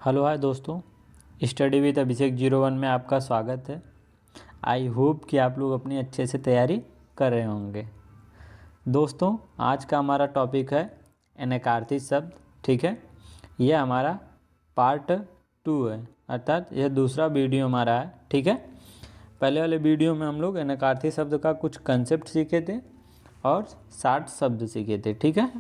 Hello hi दोस्तों, study with अभिषेक 01 में आपका स्वागत है। आई होप कि आप लोग अपनी अच्छे से तैयारी कर रहे होंगे। दोस्तों, आज का हमारा टॉपिक है अनकार्थिक शब्द। ठीक है, यह हमारा पार्ट 2 है, अर्थात यह दूसरा वीडियो हमारा है। ठीक है, पहले वाले वीडियो में हम लोग अनकार्थिक शब्द का कुछ कंसेप्ट सीखे थे और 60 शब्द सीखे थे। ठीक है,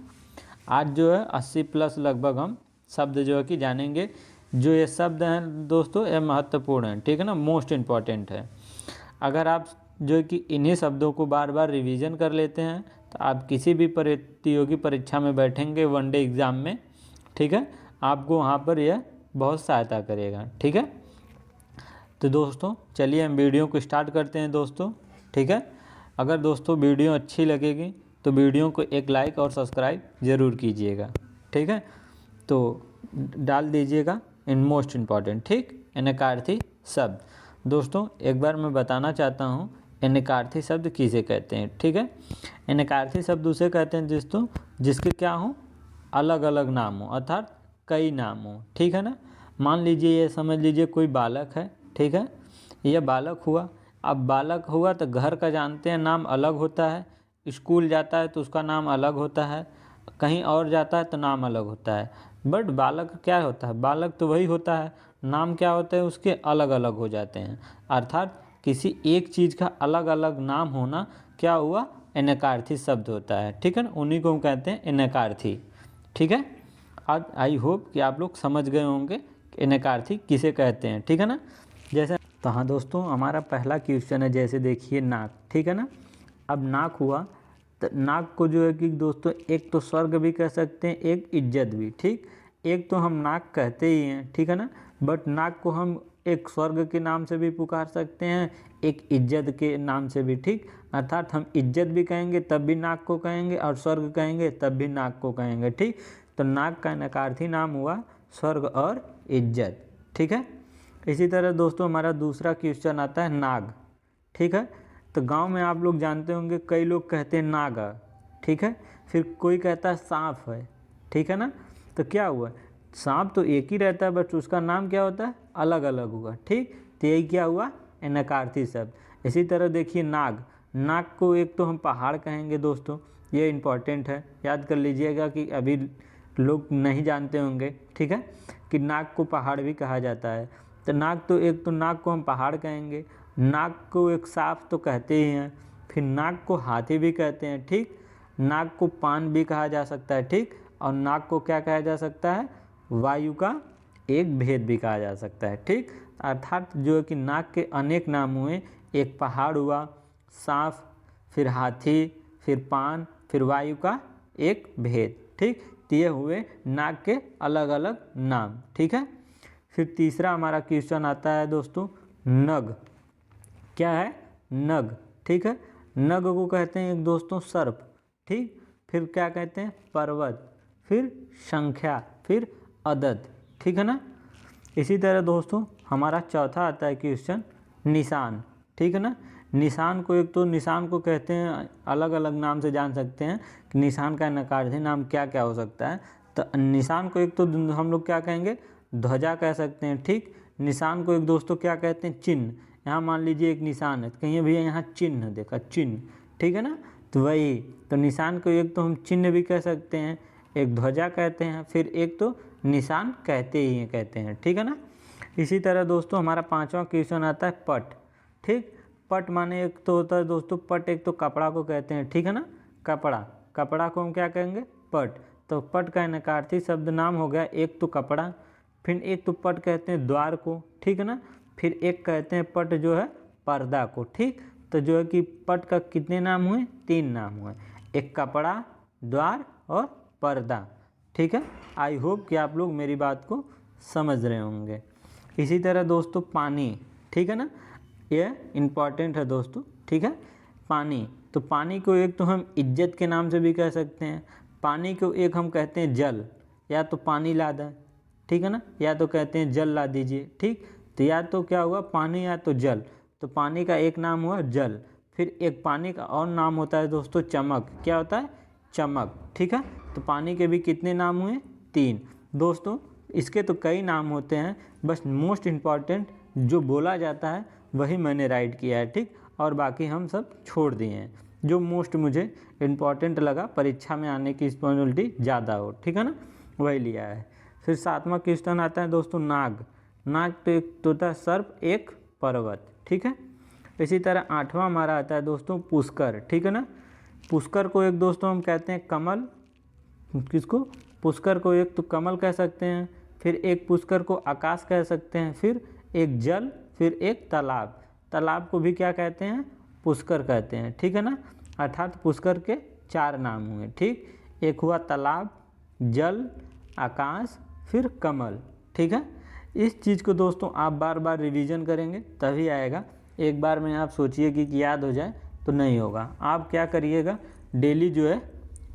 आज जो है 80 प्लस लगभग हम शब्द जो है कि जानेंगे। जो ये शब्द हैं दोस्तों, ये महत्वपूर्ण हैं। ठीक है ना, मोस्ट इम्पॉर्टेंट है। अगर आप जो है कि इन्हीं शब्दों को बार बार रिवीजन कर लेते हैं तो आप किसी भी प्रतियोगी परीक्षा में बैठेंगे, वनडे एग्ज़ाम में, ठीक है, आपको वहाँ पर यह बहुत सहायता करेगा। ठीक है, तो दोस्तों चलिए हम वीडियो को स्टार्ट करते हैं दोस्तों। ठीक है, अगर दोस्तों वीडियो अच्छी लगेगी तो वीडियो को एक लाइक और सब्सक्राइब ज़रूर कीजिएगा। ठीक है, तो डाल दीजिएगा इन मोस्ट इम्पॉर्टेंट। ठीक, अनकार्थिक शब्द। दोस्तों एक बार मैं बताना चाहता हूँ अनकार्थिक शब्द किसे कहते हैं। ठीक है, अनकार्थिक शब्द उसे कहते हैं दोस्तों जिसके क्या हो, अलग अलग नाम हो, अर्थात कई नाम हो। ठीक है ना, मान लीजिए ये समझ लीजिए कोई बालक है। ठीक है, यह बालक हुआ। अब बालक हुआ तो घर का जानते हैं नाम अलग होता है, स्कूल जाता है तो उसका नाम अलग होता है, कहीं और जाता है तो नाम अलग होता है। बट बालक क्या होता है, बालक तो वही होता है, नाम क्या होता है उसके अलग अलग हो जाते हैं। अर्थात किसी एक चीज़ का अलग अलग नाम होना क्या हुआ, अनकार्थिक शब्द होता है। ठीक है ना, उन्हीं को हम कहते हैं अनकार्थिक। ठीक है, आज आई होप कि आप लोग समझ गए होंगे कि अनकार्थिक किसे कहते हैं। ठीक है ना, जैसे तो हाँ दोस्तों, हमारा पहला क्वेश्चन है, जैसे देखिए नाक। ठीक है ना, अब नाक हुआ तो नाक को जो है कि दोस्तों एक तो स्वर्ग भी कह सकते हैं, एक इज्जत भी। ठीक, एक तो हम नाक कहते ही हैं, ठीक है ना, बट नाक को हम एक स्वर्ग के नाम से भी पुकार सकते हैं, एक इज्जत के नाम से भी। ठीक, अर्थात हम इज्जत भी कहेंगे तब भी नाक को कहेंगे और स्वर्ग कहेंगे तब भी नाक को कहेंगे। ठीक, तो नाक का नकारार्थी नाम हुआ स्वर्ग और इज्जत। ठीक है, इसी तरह दोस्तों हमारा दूसरा क्वेश्चन आता है नाग। ठीक है, तो गांव में आप लोग जानते होंगे कई लोग कहते हैं नागा। ठीक है, फिर कोई कहता है सांप है। ठीक है ना, तो क्या हुआ, सांप तो एक ही रहता है बट उसका नाम क्या होता है, अलग अलग हुआ। ठीक, तो यही क्या हुआ, अनकार्थिक शब्द। इसी तरह देखिए नाग, नाग को एक तो हम पहाड़ कहेंगे दोस्तों, ये इम्पॉर्टेंट है, याद कर लीजिएगा कि अभी लोग नहीं जानते होंगे। ठीक है, कि नाग को पहाड़ भी कहा जाता है। तो नाग तो एक तो नाग को हम पहाड़ कहेंगे, नाग को एक सांप तो कहते ही हैं, फिर नाग को हाथी भी कहते हैं। ठीक, नाग को पान भी कहा जा सकता है। ठीक, और नाग को क्या कहा जा सकता है, वायु का एक भेद भी कहा जा सकता है। ठीक, अर्थात जो है कि नाग के अनेक नाम हुए, एक पहाड़ हुआ, सांप, फिर हाथी, फिर पान, फिर वायु का एक भेद। ठीक, तो ये हुए नाग के अलग अलग नाम। ठीक है, फिर तीसरा हमारा क्वेश्चन आता है दोस्तों नग। क्या है, नग। ठीक है, नग को कहते हैं एक दोस्तों सर्प। ठीक, फिर क्या कहते हैं, पर्वत, फिर संख्या, फिर अदद। ठीक है ना, इसी तरह दोस्तों हमारा चौथा आता है क्वेश्चन निशान। ठीक है ना, निशान को एक तो निशान को कहते हैं अलग अलग नाम से जान सकते हैं कि निशान का नकारार्थी नाम क्या क्या हो सकता है। तो निशान को एक तो हम लोग क्या कहेंगे, ध्वजा कह सकते हैं। ठीक, निशान को एक दोस्तों क्या कहते हैं, चिन्ह। यहाँ मान लीजिए एक निशान है तो कहीं भैया यहाँ चिन्ह देखा, चिन्ह। ठीक है ना, तो वही तो निशान को एक तो हम चिन्ह भी कह सकते हैं, एक ध्वजा कहते हैं, फिर एक तो निशान कहते ही हैं, कहते हैं। ठीक है ना, इसी तरह दोस्तों हमारा पांचवा क्वेश्चन आता है पट। ठीक, पट माने एक तो होता है दोस्तों पट, एक तो कपड़ा को कहते हैं। ठीक है ना, कपड़ा, कपड़ा को हम क्या कहेंगे, पट। तो पट का नकारार्थी शब्द नाम हो गया एक तो कपड़ा, फिर एक तो पट कहते हैं द्वार को। ठीक है ना, फिर एक कहते हैं पट जो है पर्दा को। ठीक, तो जो है कि पट का कितने नाम हुए, तीन नाम हुए, एक कपड़ा, द्वार और पर्दा। ठीक है, आई होप कि आप लोग मेरी बात को समझ रहे होंगे। इसी तरह दोस्तों पानी। ठीक है ना, ये इम्पॉर्टेंट है दोस्तों। ठीक है, पानी, तो पानी को एक तो हम इज्जत के नाम से भी कह सकते हैं, पानी को एक हम कहते हैं जल, या तो पानी ला दें। ठीक है ना, या तो कहते हैं जल ला दीजिए। ठीक, तो या तो क्या हुआ पानी या तो जल, तो पानी का एक नाम हुआ जल। फिर एक पानी का और नाम होता है दोस्तों चमक। क्या होता है, चमक। ठीक है, तो पानी के भी कितने नाम हुए, तीन दोस्तों। इसके तो कई नाम होते हैं, बस मोस्ट इम्पॉर्टेंट जो बोला जाता है वही मैंने राइट किया है, ठीक। और बाकी हम सब छोड़ दिए हैं, जो मोस्ट मुझे इम्पॉर्टेंट लगा, परीक्षा में आने की पॉसिबिलिटी ज़्यादा हो, ठीक है ना, वही लिया है। फिर 7वां क्वेश्चन आता है दोस्तों नाग। नाग तो एक तोता सर्प, एक पर्वत, ठीक है। इसी तरह 8वां हमारा आता है दोस्तों पुष्कर, ठीक है ना। पुष्कर को एक दोस्तों हम कहते हैं कमल, किसको, पुष्कर को एक तो कमल कह सकते हैं, फिर एक पुष्कर को आकाश कह सकते हैं, फिर एक जल, फिर एक तालाब। तालाब को भी क्या कहते हैं, पुष्कर कहते हैं, ठीक है ना। अर्थात पुष्कर के 4 नाम हुए, ठीक। एक हुआ तालाब, जल, आकाश, फिर कमल, ठीक है। इस चीज़ को दोस्तों आप बार बार रिवीजन करेंगे तभी आएगा। एक बार में आप सोचिए कि याद हो जाए तो नहीं होगा। आप क्या करिएगा, डेली जो है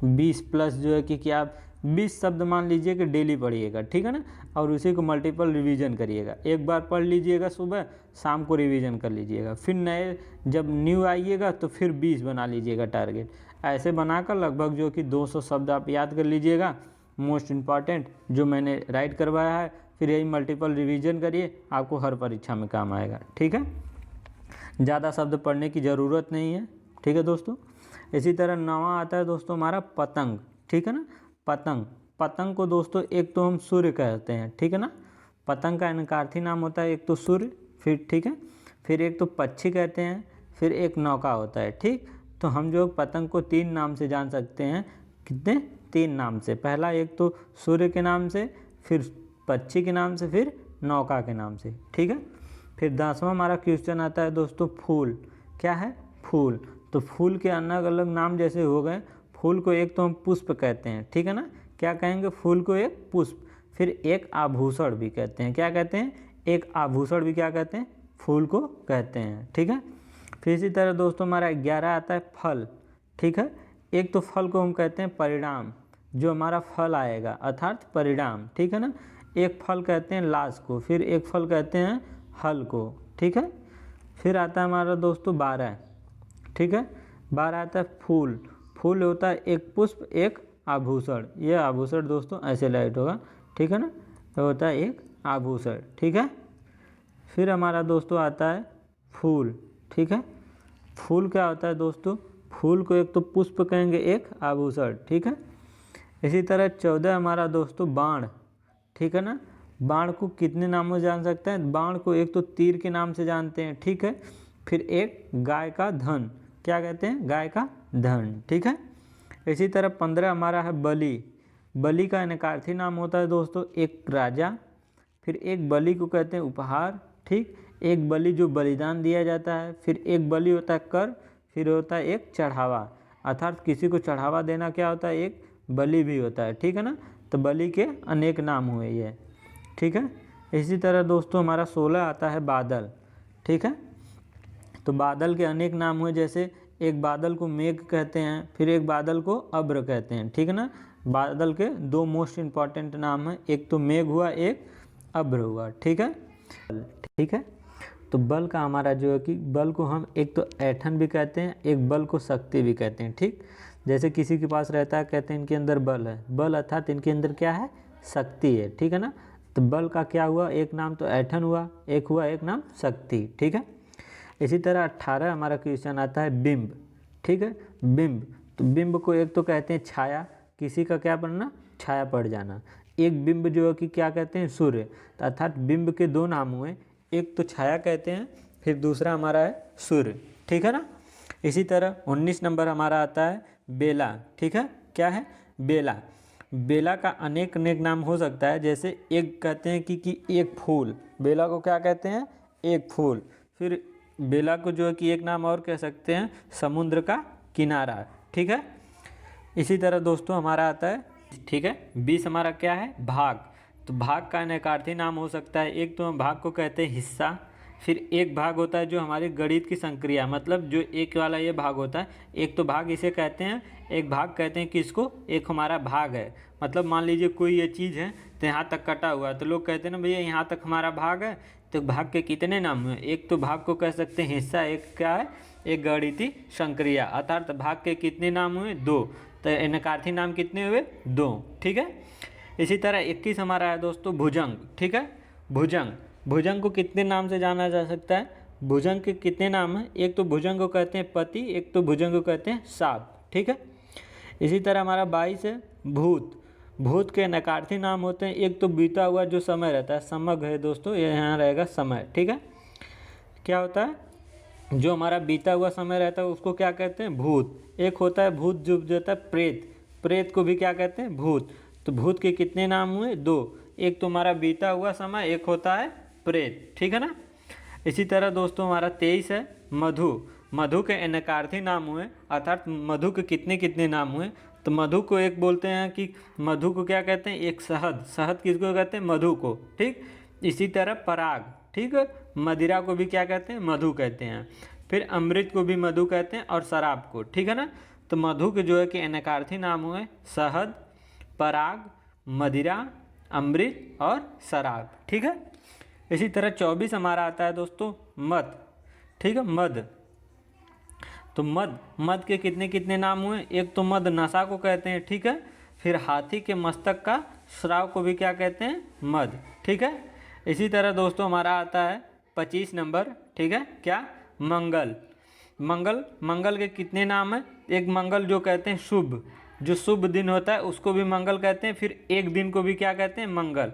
20 प्लस जो है कि आप 20 शब्द मान लीजिए कि डेली पढ़िएगा, ठीक है ना। और उसी को मल्टीपल रिवीजन करिएगा। एक बार पढ़ लीजिएगा सुबह, शाम को रिवीजन कर लीजिएगा, फिर नए जब न्यू आइएगा तो फिर 20 बना लीजिएगा टारगेट। ऐसे बनाकर लगभग जो कि 200 शब्द आप याद कर लीजिएगा, मोस्ट इम्पॉर्टेंट जो मैंने राइट करवाया है। फिर यही मल्टीपल रिवीजन करिए, आपको हर परीक्षा में काम आएगा, ठीक है। ज़्यादा शब्द पढ़ने की ज़रूरत नहीं है, ठीक है दोस्तों। इसी तरह 9वां आता है दोस्तों हमारा पतंग, ठीक है ना। पतंग, पतंग को दोस्तों एक तो हम सूर्य कहते हैं, ठीक है ना। पतंग का इनकार्थी नाम होता है एक तो सूर्य, फिर ठीक है, फिर एक तो पक्षी कहते हैं, फिर एक नौका होता है, ठीक। तो हम जो पतंग को 3 नाम से जान सकते हैं, कितने, 3 नाम से। पहला एक तो सूर्य के नाम से, फिर पक्षी के नाम से, फिर नौका के नाम से, ठीक है। फिर 10वां हमारा क्वेश्चन आता है दोस्तों फूल। क्या है, फूल। तो फूल के अलग अलग नाम जैसे हो गए, फूल को एक तो हम पुष्प कहते हैं, ठीक है ना। क्या कहेंगे, फूल को एक पुष्प। फिर एक आभूषण भी कहते हैं, क्या कहते हैं, एक आभूषण भी क्या कहते हैं, फूल को कहते हैं, ठीक है। फिर इसी तरह दोस्तों हमारा 11 आता है फल, ठीक है। एक तो फल को हम कहते हैं परिणाम, जो हमारा फल आएगा अर्थात परिणाम, ठीक है ना। एक फल कहते हैं लाश को, फिर एक फल कहते हैं हल को, ठीक है। फिर आता है हमारा दोस्तों 12, ठीक है। 12 आता है फूल। फूल होता है एक पुष्प, एक आभूषण। ये आभूषण दोस्तों ऐसे लाइट होगा, ठीक है ना, ये होता है एक आभूषण, ठीक है। फिर हमारा दोस्तों आता है फूल, ठीक है। फूल क्या होता है दोस्तों, फूल को एक तो पुष्प कहेंगे, एक आभूषण, ठीक है। इसी तरह 14 हमारा दोस्तों बाण, ठीक है ना। बाण को कितने नामों से जान सकते हैं, बाण को एक तो तीर के नाम से जानते हैं, ठीक है। फिर एक गाय का धन, क्या कहते हैं, गाय का धन, ठीक है। इसी तरह 15 हमारा है बलि। बलि का इनकार्थी नाम होता है दोस्तों एक राजा, फिर एक बलि को कहते हैं उपहार, ठीक। एक बलि जो बलिदान दिया जाता है, फिर एक बलि होता है कर, फिर होता है एक चढ़ावा, अर्थात किसी को चढ़ावा देना क्या होता है, एक बलि भी होता है, ठीक है ना। तो बलि के अनेक नाम हुए ये, ठीक है। इसी तरह दोस्तों हमारा 16 आता है बादल, ठीक है। तो बादल के अनेक नाम हुए, जैसे एक बादल को मेघ कहते हैं, फिर एक बादल को अब्र कहते हैं, ठीक है ना। बादल के 2 मोस्ट इम्पॉर्टेंट नाम हैं, एक तो मेघ हुआ, एक अब्र हुआ, ठीक है, ठीक है। तो बल का हमारा जो है कि बल को हम एक तो ऐठन भी कहते हैं, एक बल को शक्ति भी कहते हैं, ठीक। जैसे किसी के पास रहता है, कहते हैं इनके अंदर बल है, बल अर्थात इनके अंदर क्या है, शक्ति है, ठीक है ना। तो बल का क्या हुआ, एक नाम तो ऐठन हुआ, एक हुआ एक नाम शक्ति, ठीक है। इसी तरह 18 हमारा क्वेश्चन आता है बिंब, ठीक है। बिंब, तो बिंब को एक तो कहते हैं छाया, किसी का क्या पड़ना, छाया पड़ जाना। एक बिंब जो है कि क्या कहते हैं, सूर्य। तो अर्थात बिंब के 2 नाम हुए, एक तो छाया कहते हैं, फिर दूसरा हमारा है सूर्य, ठीक है ना। इसी तरह 19 नंबर हमारा आता है बेला, ठीक है। क्या है, बेला। बेला का अनेक अनेक नाम हो सकता है, जैसे एक कहते हैं कि एक फूल, बेला को क्या कहते हैं, एक फूल। फिर बेला को जो है कि एक नाम और कह सकते हैं, समुद्र का किनारा, ठीक है। इसी तरह दोस्तों हमारा आता है, ठीक है, 20 हमारा क्या है, भाग। तो भाग का अनेकार्थी नाम हो सकता है, एक तो हम भाग को कहते हैं हिस्सा, फिर एक भाग होता है जो हमारी गणित की संक्रिया, मतलब जो एक वाला ये भाग होता है, एक तो भाग इसे कहते हैं, एक भाग कहते हैं किसको, एक हमारा भाग है। मतलब मान लीजिए कोई ये चीज़ है तो यहाँ तक कटा हुआ है, तो लोग कहते हैं ना भैया यहाँ तक हमारा भाग है। तो भाग के कितने नाम हुए, एक तो भाग को कह सकते हैं हिस्सा, एक क्या है, एक गणितीय संक्रिया, अर्थात भाग के कितने नाम हुए, 2। तो इनकार्थी नाम कितने हुए, 2, ठीक है। इसी तरह 21 हमारा है दोस्तों भुजंग, ठीक है। भुजंग, भुजंग को कितने नाम से जाना जा सकता है? भुजंग के कितने नाम हैं? एक तो भुजंग को कहते हैं पति, एक तो भुजंग को कहते हैं सांप, ठीक है। इसी तरह हमारा 22 है भूत। भूत के नकार्थी नाम होते हैं, एक तो बीता हुआ जो समय रहता है, समग है दोस्तों, ये यहाँ रहेगा समय, ठीक है। क्या होता है? जो हमारा बीता हुआ समय रहता है उसको क्या कहते हैं? भूत। एक होता है भूत जो होता है प्रेत, प्रेत को भी क्या कहते हैं? भूत। तो भूत के कितने नाम हुए? 2। एक तो हमारा बीता हुआ समय, एक होता है प्रेत, ठीक है ना। इसी तरह दोस्तों हमारा 23 है मधु। मधु के नकार्थी नाम हुए, अर्थात मधु के कितने कितने नाम हुए? तो मधु को एक बोलते हैं कि मधु को क्या कहते हैं? एक शहद। शहद किसको कहते हैं? मधु को, ठीक। इसी तरह पराग, ठीक है। मदिरा को भी क्या कहते हैं? मधु कहते हैं। फिर अमृत को भी मधु कहते हैं और शराब को, ठीक है ना। तो मधु के जो है कि नकार्थी नाम हुए शहद, पराग, मदिरा, अमृत और शराब, ठीक है। इसी तरह 24 हमारा आता है दोस्तों मद, ठीक है, मद। तो मद, मद के कितने कितने नाम हुए? एक तो मद नशा को कहते हैं, ठीक है। फिर हाथी के मस्तक का श्राव को भी क्या कहते हैं? मद, ठीक है। इसी तरह दोस्तों हमारा आता है 25 नंबर, ठीक है, क्या? मंगल। मंगल, मंगल के कितने नाम हैं? एक मंगल जो कहते हैं शुभ, जो शुभ दिन होता है उसको भी मंगल कहते हैं। फिर एक दिन को भी क्या कहते हैं? मंगल।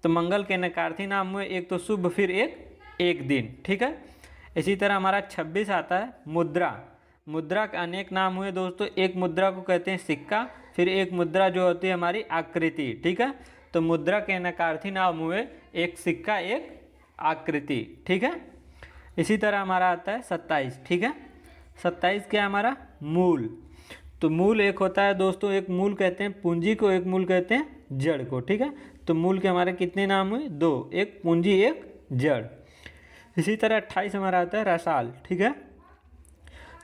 तो मंगल के नकार्थी नाम हुए, एक तो शुभ, फिर एक दिन, ठीक है। इसी तरह हमारा 26 आता है मुद्रा। मुद्रा के अनेक नाम हुए दोस्तों। एक मुद्रा को कहते हैं सिक्का, फिर एक मुद्रा जो होती है हमारी आकृति, ठीक है। तो मुद्रा के नकार्थी नाम हुए एक सिक्का, एक आकृति, ठीक है। इसी तरह हमारा आता है 27, ठीक है। 27 क्या हमारा? मूल। तो मूल एक होता है दोस्तों, एक मूल कहते हैं पूंजी को, एक मूल कहते हैं जड़ को, ठीक है। तो मूल के हमारे कितने नाम हुए? 2, एक पूंजी, एक जड़। इसी तरह 28 हमारा आता है रसाल, ठीक है।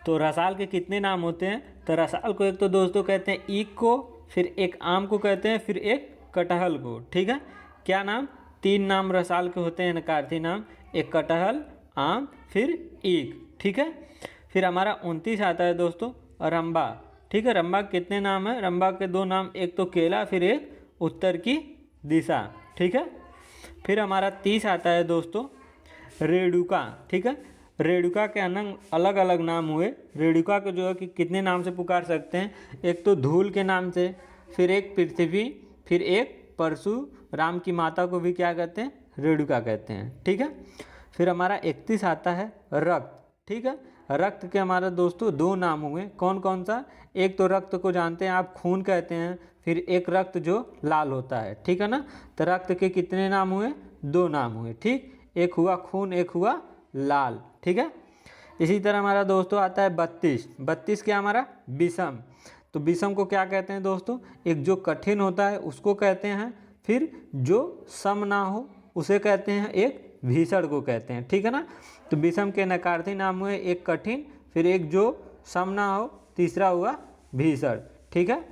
तो रसाल के कितने नाम होते हैं? तो रसाल को एक तो दोस्तों कहते हैं ईख को, फिर एक आम को कहते हैं, फिर एक कटहल को, ठीक है। क्या नाम? 3 नाम रसाल के होते हैं नकार्थी नाम, एक कटहल, आम, फिर ईख, ठीक है। फिर हमारा 29 आता है दोस्तों रंबा, ठीक है। रंबा के कितने नाम है? रंबा के 2 नाम, एक तो केला, फिर एक उत्तर की दिशा, ठीक है। फिर हमारा 30 आता है दोस्तों रेणुका, ठीक है। रेणुका के अलग अलग नाम हुए। रेणुका को जो है कि कितने नाम से पुकार सकते हैं? एक तो धूल के नाम से, फिर एक पृथ्वी, फिर एक परशुराम की माता को भी क्या कहते हैं? रेणुका कहते हैं, ठीक है। फिर हमारा 31 आता है रक्त, ठीक है। रक्त के हमारा दोस्तों 2 नाम हुए। कौन कौन सा? एक तो रक्त को जानते हैं आप, खून कहते हैं, फिर एक रक्त जो लाल होता है, ठीक है ना। तो रक्त के कितने नाम हुए? 2 नाम हुए, ठीक। एक हुआ खून, एक हुआ लाल, ठीक है। इसी तरह हमारा दोस्तों आता है 32। 32 क्या हमारा? विषम। तो विषम को क्या कहते हैं दोस्तों? एक जो कठिन होता है उसको कहते हैं, फिर जो सम ना हो उसे कहते हैं, एक भीषण को कहते हैं, ठीक है ना। तो विषम के नकार्थी नाम हुए एक कठिन, फिर एक जो सम ना हो, तीसरा हुआ भीषण, ठीक है।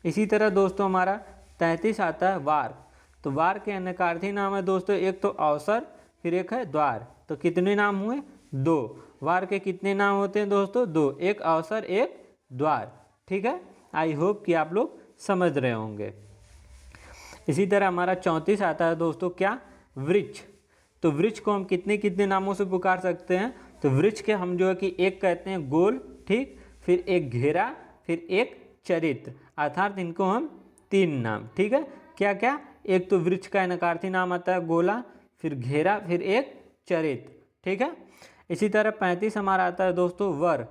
इसी तरह दोस्तों हमारा 33 आता है वार। तो वार के नकार्थी नाम है दोस्तों, एक तो अवसर, फिर एक है द्वार। तो कितने नाम हुए? 2। वार के कितने नाम होते हैं दोस्तों? 2, एक अवसर, एक द्वार, ठीक है। आई होप कि आप लोग समझ रहे होंगे। इसी तरह हमारा 34 आता है दोस्तों क्या? वृक्ष। तो वृक्ष को हम कितने कितने नामों से पुकार सकते हैं? तो वृक्ष के हम जो है कि एक कहते हैं गोल, ठीक, फिर एक घेरा, फिर एक चरित्र, अर्थात इनको हम 3 नाम, ठीक है। क्या क्या? एक तो वृक्ष का नकार्थी नाम आता है गोला, फिर घेरा, फिर एक चरित्र, ठीक है। इसी तरह 35 हमारा आता है दोस्तों वर।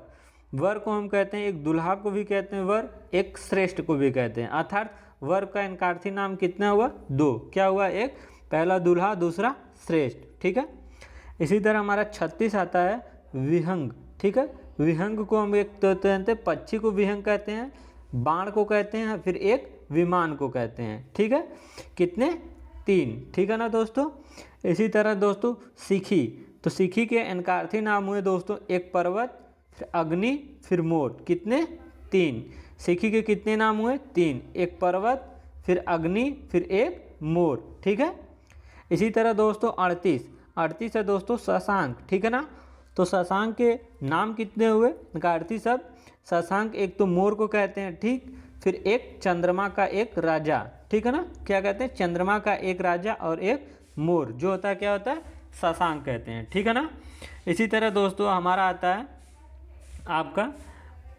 वर को हम कहते हैं एक दुल्हा को भी कहते हैं वर, एक श्रेष्ठ को भी कहते हैं, अर्थात वर का नकार्थी नाम कितना हुआ? 2। क्या हुआ? एक, पहला दुल्हा, दूसरा श्रेष्ठ, ठीक है। इसी तरह हमारा 36 आता है विहंग, ठीक है। विहंग को हम एक तो कहते हैं पक्षी को विहंग कहते हैं, बाण को कहते हैं, फिर एक विमान को कहते हैं, ठीक है। कितने? 3, ठीक है ना दोस्तों। इसी तरह दोस्तों सिखी। तो सिखी के अनकार्थी नाम हुए दोस्तों एक पर्वत, फिर अग्नि, फिर मोर। कितने? 3। सिखी के कितने नाम हुए? 3, एक पर्वत, फिर अग्नि, फिर एक मोर, ठीक है। इसी तरह दोस्तों 38 है दोस्तों शशांक, ठीक है ना। तो शशांक के नाम कितने हुए? नकार्थी शब्द। शशांक एक तो मोर को कहते हैं, ठीक, फिर एक चंद्रमा का एक राजा, ठीक है ना, क्या कहते हैं, चंद्रमा का एक राजा और एक मोर, जो होता है क्या होता है, शशांक कहते हैं, ठीक है ना। इसी तरह दोस्तों हमारा आता है आपका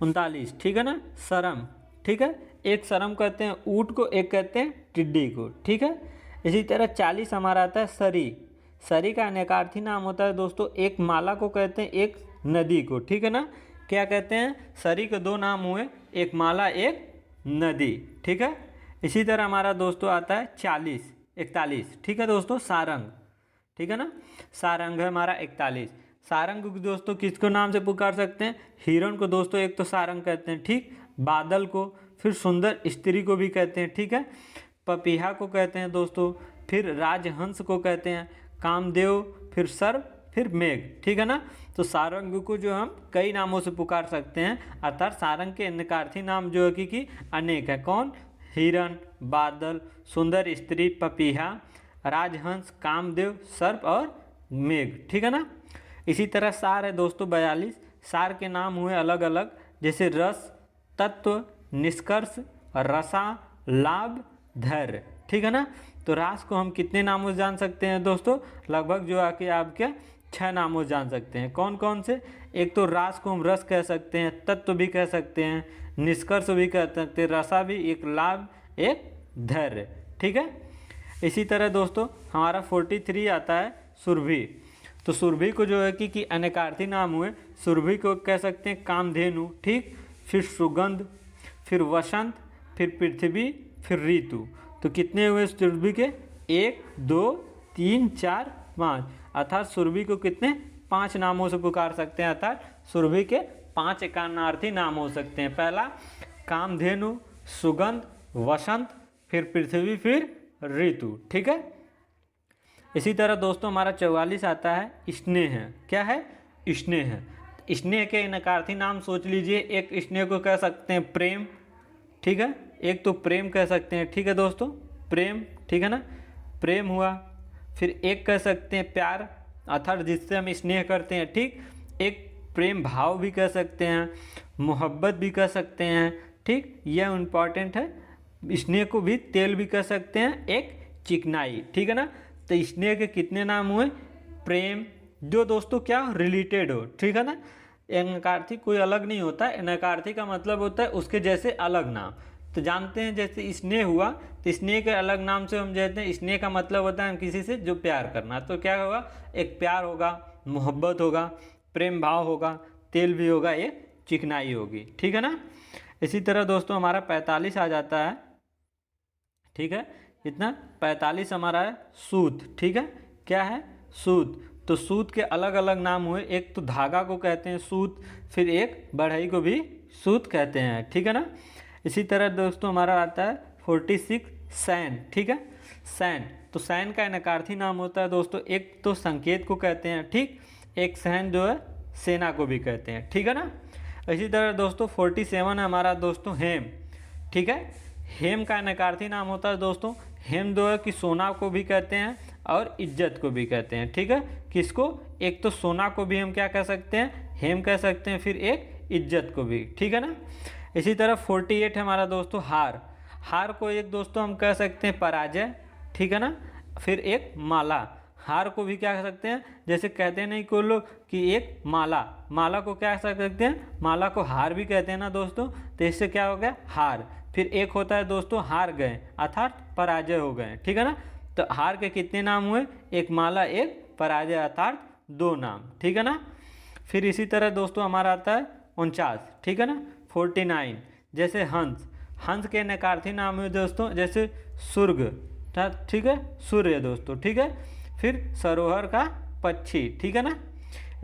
39, ठीक है ना, सरम, ठीक है, एक सरम कहते हैं ऊँट को, एक कहते हैं टिड्डी को, ठीक है। इसी तरह 40 हमारा आता है सरी। सरी का अनेकार्थी नाम होता है दोस्तों, एक माला को कहते हैं, एक नदी को, ठीक है ना, क्या कहते हैं, सरी के दो नाम हुए, एक माला एक नदी, ठीक है। इसी तरह हमारा दोस्तों आता है 40, 41, ठीक है दोस्तों, सारंग, ठीक है ना, सारंग है हमारा 41। सारंग को दोस्तों किसको नाम से पुकार सकते हैं, हिरण को दोस्तों एक तो सारंग कहते हैं, ठीक, बादल को, फिर सुंदर स्त्री को भी कहते हैं, ठीक है, पपीहा को कहते हैं दोस्तों, फिर राजहंस को कहते हैं, कामदेव, फिर सर्प, फिर मेघ, ठीक है ना। तो सारंग को जो हम कई नामों से पुकार सकते हैं, अर्थात सारंग के अनेकार्थी नाम जो है कि अनेक है। कौन, हिरण, बादल, सुंदर स्त्री, पपीहा, राजहंस, कामदेव, सर्प और मेघ, ठीक है ना। इसी तरह सार है दोस्तों 42। सार के नाम हुए अलग अलग, जैसे रस, तत्व, निष्कर्ष, रसा, लाभ, धैर्य, ठीक है ना। तो रास को हम कितने नामों से जान सकते हैं दोस्तों, लगभग जो आके आपके 6 नामों से जान सकते हैं। कौन कौन से, एक तो रास को हम रस कह सकते हैं, तत्व भी कह सकते हैं, निष्कर्ष भी कह सकते हैं, रसा भी, एक लाभ, एक धैर्य, ठीक है। इसी तरह दोस्तों हमारा 43 आता है सुरभि। तो सुरभि को जो है कि अनेकार्थी नाम हुए, सुरभि को कह सकते हैं कामधेनु, ठीक, फिर सुगंध, फिर वसंत, फिर पृथ्वी, फिर ऋतु। तो कितने हुए सुरभि के, 1 2 3 4 5, अर्थात सुरभि को कितने 5 नामों से पुकार सकते हैं, अर्थात सुरभि के 5 एकानार्थी नाम हो सकते हैं। पहला कामधेनु, सुगंध, वसंत, फिर पृथ्वी, फिर ऋतु, ठीक है। इसी तरह दोस्तों हमारा 44 आता है स्नेह। क्या है, स्नेह। स्नेह के नकारार्थी नाम सोच लीजिए, एक स्नेह को कह सकते हैं प्रेम, ठीक है, एक तो प्रेम कह सकते हैं, ठीक है दोस्तों, प्रेम, ठीक है ना, प्रेम हुआ। फिर एक कह सकते हैं प्यार, अर्थात जिससे हम स्नेह करते हैं, ठीक, एक प्रेम भाव भी कह सकते हैं, मोहब्बत भी कह सकते हैं, ठीक, यह इम्पॉर्टेंट है। स्नेह को भी तेल भी कह सकते हैं, एक चिकनाई, ठीक है ना। तो स्नेह के कितने नाम हुए, प्रेम, जो दोस्तों क्या रिलेटेड हो, ठीक है ना। नकारार्थी कोई अलग नहीं होता है, नकारार्थी का मतलब होता है उसके जैसे अलग नाम। तो जानते हैं जैसे स्नेह हुआ, तो स्नेह के अलग नाम से हम जानते हैं, स्नेह का मतलब होता है हम किसी से जो प्यार करना, तो क्या होगा, एक प्यार होगा, मोहब्बत होगा, प्रेम भाव होगा, तेल भी होगा, ये चिकनाई होगी, ठीक है ना। इसी तरह दोस्तों हमारा 45 आ जाता है, ठीक है, इतना 45 हमारा है सूत, ठीक है, क्या है, सूत। तो सूत के अलग अलग नाम हुए, एक तो धागा को कहते हैं सूत, फिर एक बढ़ई को भी सूत कहते हैं, ठीक है ना। इसी तरह दोस्तों हमारा आता है 46 सैन, ठीक है, सैन। तो सैन का नकारार्थी नाम होता है दोस्तों, एक तो संकेत को कहते हैं, ठीक, एक सैन जो है सेना को भी कहते हैं, ठीक है ना। इसी तरह दोस्तों 47 है हमारा दोस्तों हेम, ठीक है। हेम का नकारार्थी नाम होता है दोस्तों, हेम जो है कि सोना को भी कहते हैं और इज्जत को भी कहते हैं, ठीक है। किसको, एक तो सोना को भी हम क्या कह सकते हैं, हेम कह सकते हैं, फिर एक इज्जत को भी, ठीक है ना। इसी तरह 48 हमारा दोस्तों हार। हार को एक दोस्तों हम कह सकते हैं पराजय, ठीक है ना, फिर एक माला। हार को भी क्या कह सकते हैं, जैसे कहते हैं नहीं कोई लोग कि एक माला, माला को क्या कह सकते हैं, माला को हार भी कहते हैं ना दोस्तों। तो इससे क्या हो गया, हार। फिर एक होता है दोस्तों हार गए, अर्थात पराजय हो गए, ठीक है ना। तो हार के कितने नाम हुए, एक माला, एक पराजय, अर्थात 2 नाम, ठीक है ना। फिर इसी तरह दोस्तों हमारा आता है 49, ठीक है ना, 49, जैसे हंस। हंस के नकारार्थी नाम हुए दोस्तों, जैसे सुर्ग, ठीक है, सूर्य दोस्तों, ठीक है। फिर सरोवर का पक्षी, ठीक है ना।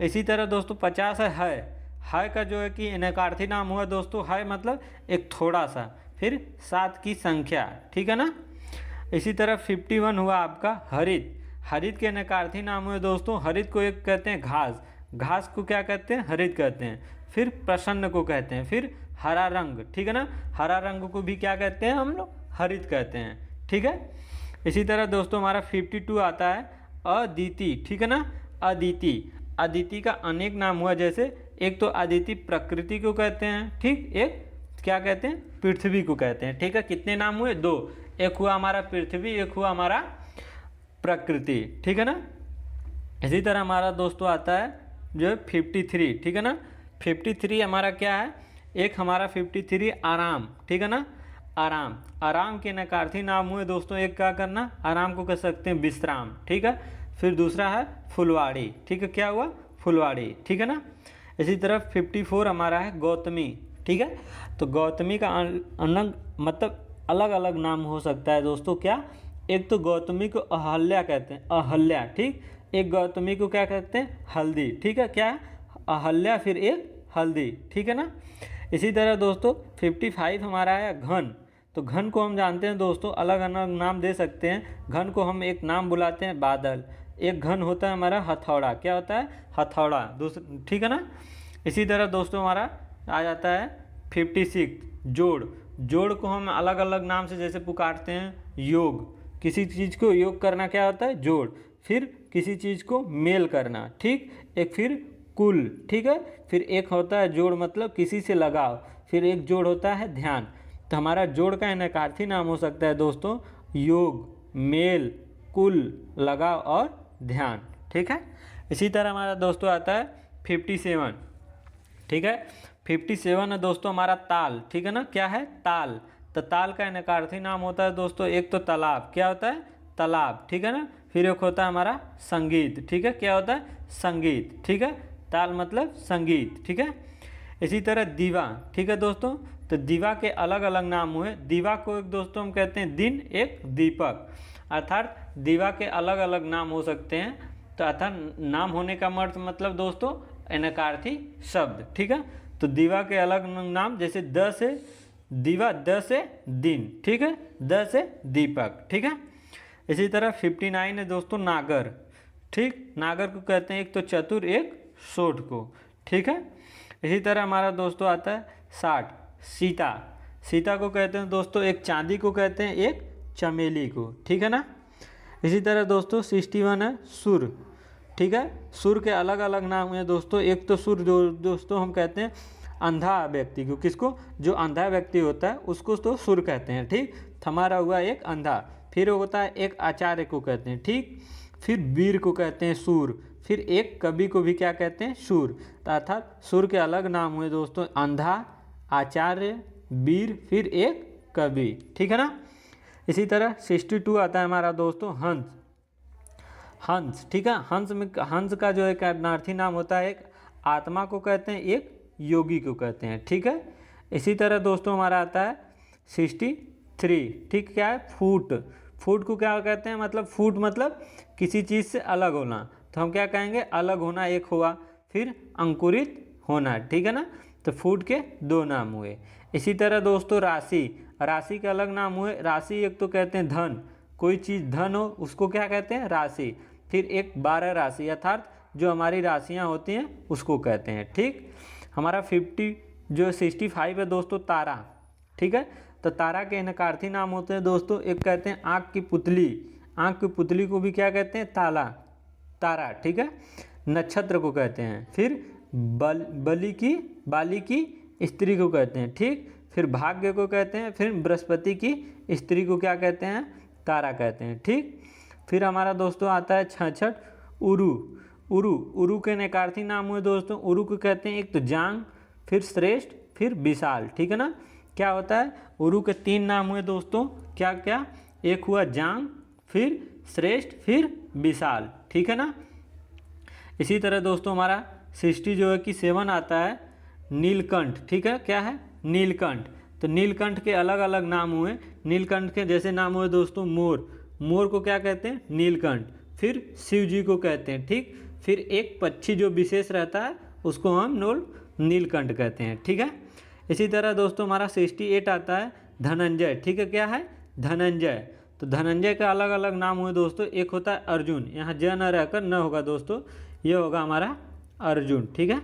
इसी तरह दोस्तों 50 है का जो है कि नकारार्थी नाम हुआ दोस्तों, है मतलब एक थोड़ा सा, फिर 7 की संख्या, ठीक है ना। इसी तरह 51 हुआ आपका हरित। हरित के नकारार्थी नाम हुए दोस्तों, हरित को एक कहते हैं घास, घास को क्या कहते हैं, हरित कहते हैं। फिर प्रसन्न को कहते हैं, फिर हरा रंग, ठीक है ना, हरा रंग को भी क्या कहते हैं हम लोग, हरित कहते हैं, ठीक है। इसी तरह दोस्तों हमारा 52 आता है अदिति, ठीक है ना, अदिति। अदिति का अनेक नाम हुआ, जैसे एक तो अदिति प्रकृति को कहते हैं, ठीक, एक क्या कहते हैं, पृथ्वी को कहते हैं, ठीक है। कितने नाम हुए, 2, एक हुआ हमारा पृथ्वी, एक हुआ हमारा प्रकृति, ठीक है ना। इसी तरह हमारा दोस्तों आता है जो है 53, ठीक है ना। 53 हमारा क्या है, एक हमारा 53 आराम, ठीक है ना। आराम, आराम के नकार्थी नाम हुए दोस्तों, एक क्या करना, आराम को कह सकते हैं विश्राम, ठीक है। फिर दूसरा है फुलवाड़ी, ठीक है, क्या हुआ, फुलवाड़ी, ठीक है ना। इसी तरह 54 हमारा है गौतमी, ठीक है। तो गौतमी का अलग मतलब अलग अलग नाम हो सकता है दोस्तों, क्या, एक तो गौतमी को अहल्या कहते हैं, अहल्या, ठीक। एक गौतमी को क्या कहते हैं, हल्दी, ठीक है, क्या, अहल्या, फिर एक हल्दी, ठीक है ना। इसी तरह दोस्तों 55 हमारा है घन। तो घन को हम जानते हैं दोस्तों, अलग अलग नाम दे सकते हैं। घन को हम एक नाम बुलाते हैं बादल। एक घन होता है हमारा हथौड़ा, क्या होता है, हथौड़ा, दूसरा, ठीक है ना। इसी तरह दोस्तों हमारा आ जाता है 56 जोड़। जोड़ को हम अलग अलग नाम से जैसे पुकारते हैं, योग, किसी चीज़ को योग करना क्या होता है, जोड़। फिर किसी चीज़ को मेल करना, ठीक। एक फिर कुल, ठीक है। फिर एक होता है जोड़ मतलब किसी से लगाव। फिर एक जोड़ होता है ध्यान। तो हमारा जोड़ का नकार्थी नाम हो सकता है दोस्तों योग, मेल, कुल, लगाव और ध्यान, ठीक है। इसी तरह हमारा दोस्तों आता है 57, ठीक है। 57 है दोस्तों हमारा ताल, ठीक है ना, क्या है, ताल। तो ताल का नकार्थी नाम होता है दोस्तों, एक तो तालाब, क्या होता है, तालाब, ठीक है ना। फिर एक होता है हमारा संगीत, ठीक है, क्या होता है, संगीत, ठीक है। ताल मतलब संगीत, ठीक है। इसी तरह दीवा, ठीक है दोस्तों। तो दीवा के अलग अलग नाम हुए। दीवा को एक दोस्तों हम कहते हैं दिन, एक दीपक, अर्थात दीवा के अलग अलग नाम हो सकते हैं। तो अर्थात नाम होने का मतलब दोस्तों नकार्थी शब्द, ठीक है। तो दीवा के अलग नाम जैसे द से दीवा, द से दिन, ठीक है, द से दीपक, ठीक है। इसी तरह 59 है दोस्तों नागर, ठीक। नागर को कहते हैं एक तो चतुर, एक सोठ को, ठीक है। इसी तरह हमारा दोस्तों आता है 60 सीता। सीता को कहते हैं दोस्तों एक चांदी को कहते हैं, एक चमेली को, ठीक है ना। इसी तरह दोस्तों 61 है सुर, ठीक है। सुर के अलग अलग नाम हैं दोस्तों। एक तो सुर जो दोस्तों हम कहते हैं अंधा व्यक्ति को, किसको, जो अंधा व्यक्ति होता है उसको तो सुर कहते हैं, ठीक। हमारा हुआ एक अंधा। फिर होता है एक आचार्य को कहते हैं, ठीक। फिर वीर को कहते हैं सूर। फिर एक कवि को भी क्या कहते हैं, सूर। अर्थात सुर के अलग नाम हुए दोस्तों अंधा, आचार्य, वीर, फिर एक कवि, ठीक है ना। इसी तरह 62 आता है हमारा दोस्तों हंस। हंस, ठीक है। हंस का जो एक नार्थी नाम होता है, एक आत्मा को कहते हैं, एक योगी को कहते हैं, ठीक है। इसी तरह दोस्तों हमारा आता है 63, ठीक, क्या है, फूट। फूट को क्या कहते हैं, मतलब फूट मतलब किसी चीज़ से अलग होना। तो हम क्या कहेंगे, अलग होना एक हुआ। फिर अंकुरित होना, ठीक है ना। तो फूट के दो नाम हुए। इसी तरह दोस्तों राशि, राशि के अलग नाम हुए। राशि एक तो कहते हैं धन, कोई चीज़ धन हो उसको क्या कहते हैं, राशि। फिर एक 12 राशि अर्थात जो हमारी राशियाँ होती हैं उसको कहते हैं, ठीक। हमारा 65 है दोस्तों तारा, ठीक है। तो तारा के नकार्थी नाम होते हैं दोस्तों, एक कहते हैं आँख की पुतली। आँख की पुतली को भी क्या कहते हैं, तारा, ठीक है। नक्षत्र को कहते हैं। फिर बाली की स्त्री को कहते हैं, ठीक। फिर भाग्य को कहते हैं। फिर बृहस्पति की स्त्री को क्या कहते हैं, तारा कहते हैं, ठीक। फिर हमारा दोस्तों आता है 66 उरु के नकार्थी नाम हुए दोस्तों। उरु को कहते हैं एक तो जांग, फिर श्रेष्ठ, फिर विशाल, ठीक है ना। क्या होता है, उरु के 3 नाम हुए दोस्तों, क्या क्या, एक हुआ जांग, फिर श्रेष्ठ, फिर विशाल, ठीक है ना। इसी तरह दोस्तों हमारा 60 जो है कि 7 आता है नीलकंठ, ठीक है, क्या है, नीलकंठ। तो नीलकंठ के अलग अलग नाम हुए। नीलकंठ के जैसे नाम हुए दोस्तों मोर। मोर को क्या कहते हैं, नीलकंठ। फिर शिव जी को कहते हैं, ठीक। फिर एक पक्षी जो विशेष रहता है उसको हम नीलकंठ कहते हैं, ठीक है। इसी तरह दोस्तों हमारा 68 आता है धनंजय, ठीक है, क्या है, धनंजय। तो धनंजय का अलग अलग नाम हुए दोस्तों। एक होता है अर्जुन, यहाँ ज न रहकर न होगा दोस्तों, ये होगा हमारा अर्जुन, ठीक है।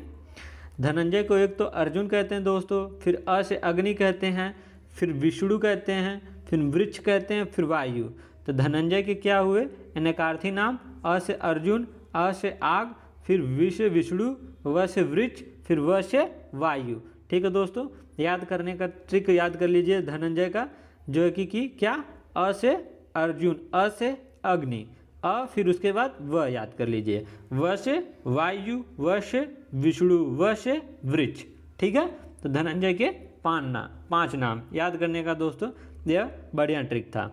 धनंजय को एक तो अर्जुन कहते हैं दोस्तों। फिर अ से अग्नि कहते हैं, फिर विष्णु कहते हैं, फिर वृक्ष कहते हैं, फिर वायु। तो धनंजय के क्या हुए नकार्थी नाम, अ से अर्जुन, अ से आग, फिर वि से विष्णु, व से वृक्ष, फिर व से वायु, ठीक है दोस्तों। याद करने का ट्रिक याद कर लीजिए धनंजय का, जो है कि क्या अ से अर्जुन, अ से अग्नि, अ फिर उसके बाद व याद कर लीजिए, व से वायु, व से विष्णु, व से वृक्ष। ठीक है, तो धनंजय के 5 नाम याद करने का दोस्तों यह बढ़िया ट्रिक था।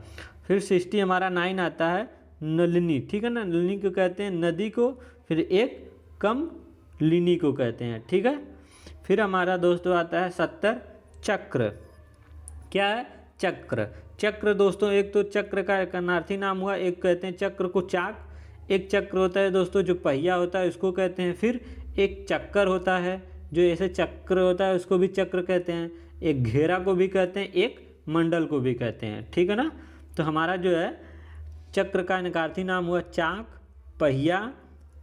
फिर 60 हमारा 9 आता है नलिनी। ठीक है ना, नलिनी को कहते हैं नदी को, फिर एक कम लिनी को कहते हैं। ठीक है, फिर हमारा दोस्तों आता है 70 चक्र। क्या है? चक्र। चक्र दोस्तों एक तो चक्र का समानार्थी नाम हुआ, एक कहते हैं चक्र को चाक, एक चक्र होता है दोस्तों जो पहिया होता है उसको कहते हैं, फिर एक चक्कर होता है जो ऐसे चक्र होता है उसको भी चक्र कहते हैं, एक घेरा को भी कहते हैं, एक मंडल को भी कहते हैं। ठीक है ना, तो हमारा जो है चक्र का नकारार्थी नाम हुआ चाक, पहिया,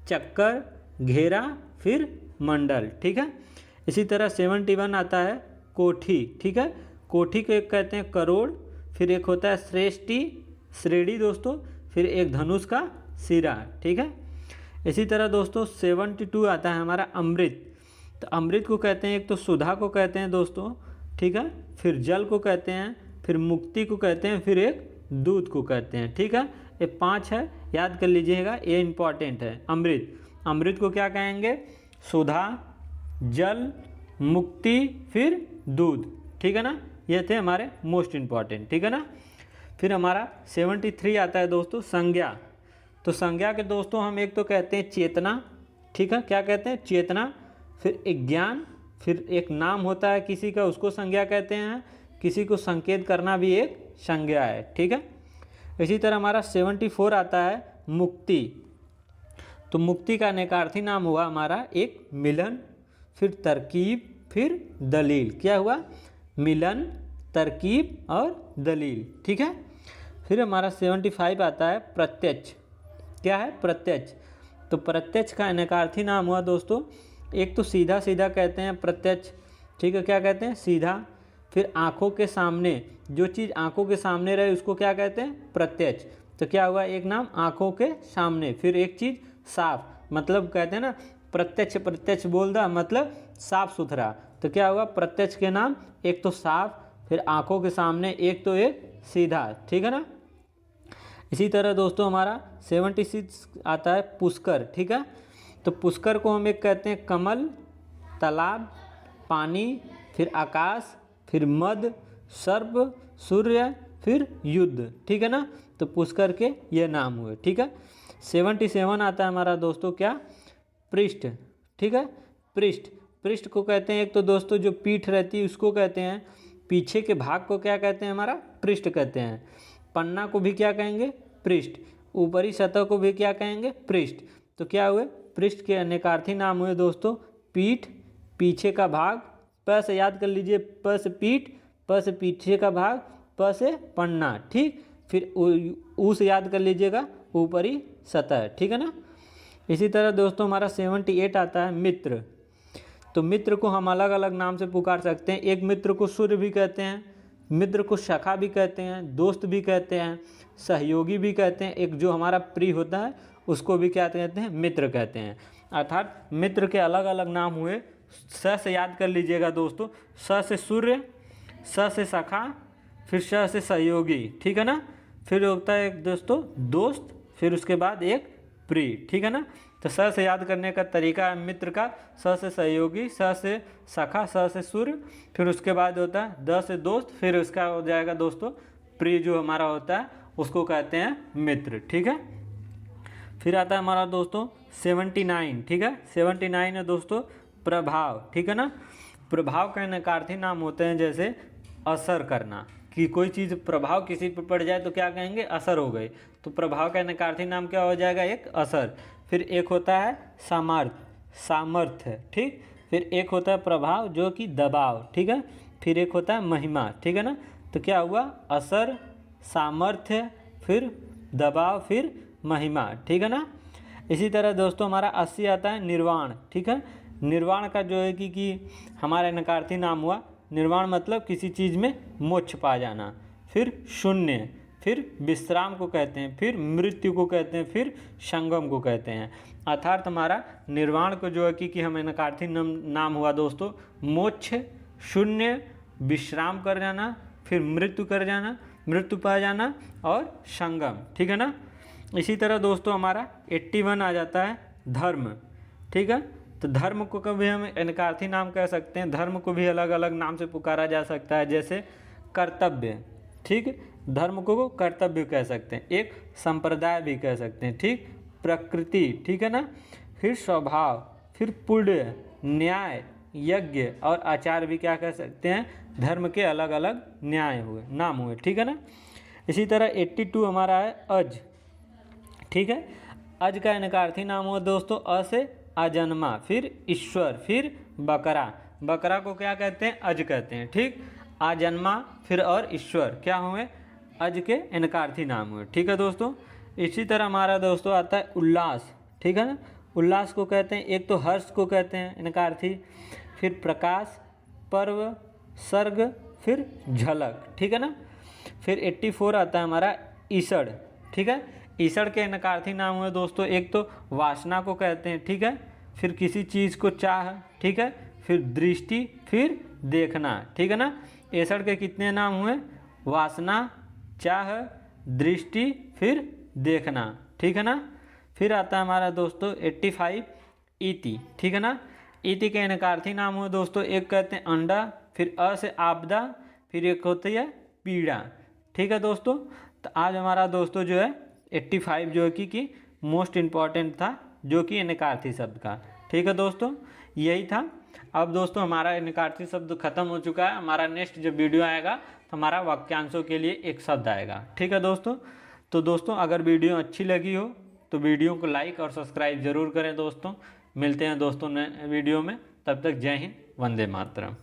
चक्कर, घेरा, फिर मंडल। ठीक है, इसी तरह 71 आता है कोठी। ठीक है, कोठी को एक कहते हैं करोड़, फिर एक होता है श्रेष्ठी, श्रेणी दोस्तों, फिर एक धनुष का सिरा। ठीक है, इसी तरह दोस्तों 72 आता है हमारा अमृत। तो अमृत को कहते हैं एक तो सुधा को कहते हैं दोस्तों, ठीक है, फिर जल को कहते हैं, फिर मुक्ति को कहते हैं, फिर एक दूध को कहते हैं। ठीक है, ये 5 है, याद कर लीजिएगा, ये इंपॉर्टेंट है। अमृत, अमृत को क्या कहेंगे? सुधा, जल, मुक्ति, फिर दूध। ठीक है ना, ये थे हमारे मोस्ट इम्पॉर्टेंट। ठीक है ना, फिर हमारा 73 आता है दोस्तों संज्ञा। तो संज्ञा के दोस्तों हम एक तो कहते हैं चेतना। ठीक है, क्या कहते हैं? चेतना, फिर एक ज्ञान, फिर एक नाम होता है किसी का उसको संज्ञा कहते हैं, किसी को संकेत करना भी एक संज्ञा है। ठीक है, इसी तरह हमारा 74 आता है मुक्ति। तो मुक्ति का नकारार्थी नाम हुआ हमारा एक मिलन, फिर तरकीब, फिर दलील। क्या हुआ? मिलन, तरकीब और दलील। ठीक है, फिर हमारा 75 आता है प्रत्यक्ष। क्या है? प्रत्यक्ष। तो प्रत्यक्ष का नकारार्थी नाम हुआ दोस्तों, एक तो सीधा सीधा कहते हैं प्रत्यक्ष। ठीक है, क्या कहते हैं? सीधा। फिर आँखों के सामने, जो चीज़ आँखों के सामने रहे उसको क्या कहते हैं? प्रत्यक्ष। तो क्या हुआ? एक नाम आँखों के सामने, फिर एक चीज़ साफ, मतलब कहते हैं ना प्रत्यक्ष प्रत्यक्ष बोल दा, मतलब साफ सुथरा। तो क्या हुआ? प्रत्यक्ष के नाम एक तो साफ, फिर आँखों के सामने, एक तो एक सीधा। ठीक है ना, इसी तरह दोस्तों हमारा 76 आता है पुष्कर। ठीक है, तो पुष्कर को हम एक कहते हैं कमल, तालाब, पानी, फिर आकाश, फिर मद, सर्प, सूर्य, फिर युद्ध। ठीक है ना, तो पुष्कर के ये नाम हुए। ठीक है, 77 आता है हमारा दोस्तों क्या? पृष्ठ। ठीक है, पृष्ठ, पृष्ठ को कहते हैं एक तो दोस्तों जो पीठ रहती है उसको कहते हैं, पीछे के भाग को क्या कहते हैं? हमारा पृष्ठ कहते हैं। पन्ना को भी क्या कहेंगे? पृष्ठ। ऊपरी सतह को भी क्या कहेंगे? पृष्ठ। तो क्या हुए? पृष्ठ के अनेकार्थी नाम हुए दोस्तों पीठ, पीछे का भाग, प से याद कर लीजिए, प से पीठ, प से पीछे का भाग, प से पन्ना। ठीक, फिर ऊ से याद कर लीजिएगा ऊपरी सतह। ठीक है ना, इसी तरह दोस्तों हमारा 78 आता है मित्र। तो मित्र को हम अलग अलग नाम से पुकार सकते हैं। एक मित्र को सूर्य भी कहते हैं, मित्र को सखा भी कहते हैं, दोस्त भी कहते हैं, सहयोगी भी कहते हैं। एक जो हमारा प्रिय होता है उसको भी क्या कहते हैं? मित्र कहते हैं। अर्थात मित्र के अलग अलग नाम हुए। स से याद कर लीजिएगा दोस्तों, स से सूर्य, स से सखा, फिर स से सहयोगी। ठीक है ना, फिर होता है एक दोस्तों दोस्त, फिर उसके बाद एक प्रिय। ठीक है ना, तो स से याद करने का तरीका है मित्र का, स से सहयोगी, स से सखा, स से सूर्य, फिर उसके बाद होता है द से दोस्त, फिर उसका हो जाएगा दोस्तों प्रिय जो हमारा होता है उसको कहते हैं मित्र। ठीक है, फिर आता है हमारा दोस्तों 79। ठीक है, 79 है दोस्तों प्रभाव। ठीक है ना, प्रभाव का नकारार्थी नाम होते हैं जैसे असर करना, कि कोई चीज़ प्रभाव किसी पर पड़ जाए तो क्या कहेंगे? असर हो गई। तो प्रभाव का नकारार्थी नाम क्या हो जाएगा? एक असर। फिर एक होता है सामर्थ्य। ठीक, फिर एक होता है प्रभाव जो कि दबाव। ठीक है, फिर एक होता है महिमा। ठीक है ना, तो क्या हुआ? असर, सामर्थ्य, फिर दबाव, फिर महिमा। ठीक है ना, इसी तरह दोस्तों हमारा 80 आता है निर्वाण। ठीक है, निर्वाण का जो है कि हमारा नकारार्थी नाम हुआ निर्वाण, मतलब किसी चीज़ में मोक्ष पा जाना। फिर शून्य, फिर विश्राम को कहते हैं, फिर मृत्यु को कहते हैं, फिर संगम को कहते हैं। अर्थात हमारा निर्वाण को जो है कि हमें नकारार्थी नाम हुआ दोस्तों मोक्ष, शून्य, विश्राम कर जाना, फिर मृत्यु कर जाना, मृत्यु पा जाना और संगम, ठीक है ना। इसी तरह दोस्तों हमारा 81 आ जाता है धर्म, ठीक है। तो धर्म को कभी हम इनकार्थी नाम कह सकते हैं, धर्म को भी अलग अलग नाम से पुकारा जा सकता है, जैसे कर्तव्य, ठीक है, धर्म को कर्तव्य कह सकते हैं, एक संप्रदाय भी कह सकते हैं, ठीक, प्रकृति, ठीक है ना, फिर स्वभाव, फिर पुण्य, न्याय, यज्ञ और आचार भी क्या कह सकते हैं, धर्म के अलग अलग न्याय हुए, नाम हुए, ठीक है ना। इसी तरह 82 हमारा है अज, ठीक है। अज का इनकार्थी नाम हुआ दोस्तों अ से अजन्मा, फिर ईश्वर, फिर बकरा, बकरा को क्या कहते हैं, अज कहते हैं, ठीक। अजन्मा फिर और ईश्वर क्या हुए, अज के इनकार्थी नाम हुए, ठीक है दोस्तों। इसी तरह हमारा दोस्तों आता है उल्लास, ठीक है ना, उल्लास को कहते हैं, एक तो हर्ष को कहते हैं इनकार्थी, फिर प्रकाश, पर्व, सर्ग, फिर झलक, ठीक है ना। फिर 84 आता है हमारा ईसड़, ठीक है। ईसड़ के इनकार्थी नाम हुए दोस्तों, एक तो वासना को कहते हैं, ठीक है, फिर किसी चीज़ को चाह, ठीक है, फिर दृष्टि, फिर देखना, ठीक है ना। ईसड़ के कितने नाम हुए, वासना, चाह, दृष्टि, फिर देखना, ठीक है ना। फिर आता है हमारा दोस्तों 85 इति, ठीक है ना। इति के इनकार्थी नाम हुए दोस्तों, एक कहते हैं अंडा, फिर अ से आपदा, फिर एक होती है पीड़ा, ठीक है दोस्तों। तो आज हमारा दोस्तों जो है 85 जो है कि मोस्ट इम्पॉर्टेंट था, जो कि इनकार्थी शब्द का, ठीक है दोस्तों, यही था। अब दोस्तों हमारा इनकार्थी शब्द खत्म हो चुका है, हमारा नेक्स्ट जब वीडियो आएगा तो हमारा वाक्यांशों के लिए एक शब्द आएगा, ठीक है दोस्तों। तो दोस्तों अगर वीडियो अच्छी लगी हो तो वीडियो को लाइक और सब्सक्राइब जरूर करें दोस्तों। मिलते हैं दोस्तों नए वीडियो में, तब तक जय हिंद, वंदे मातरम।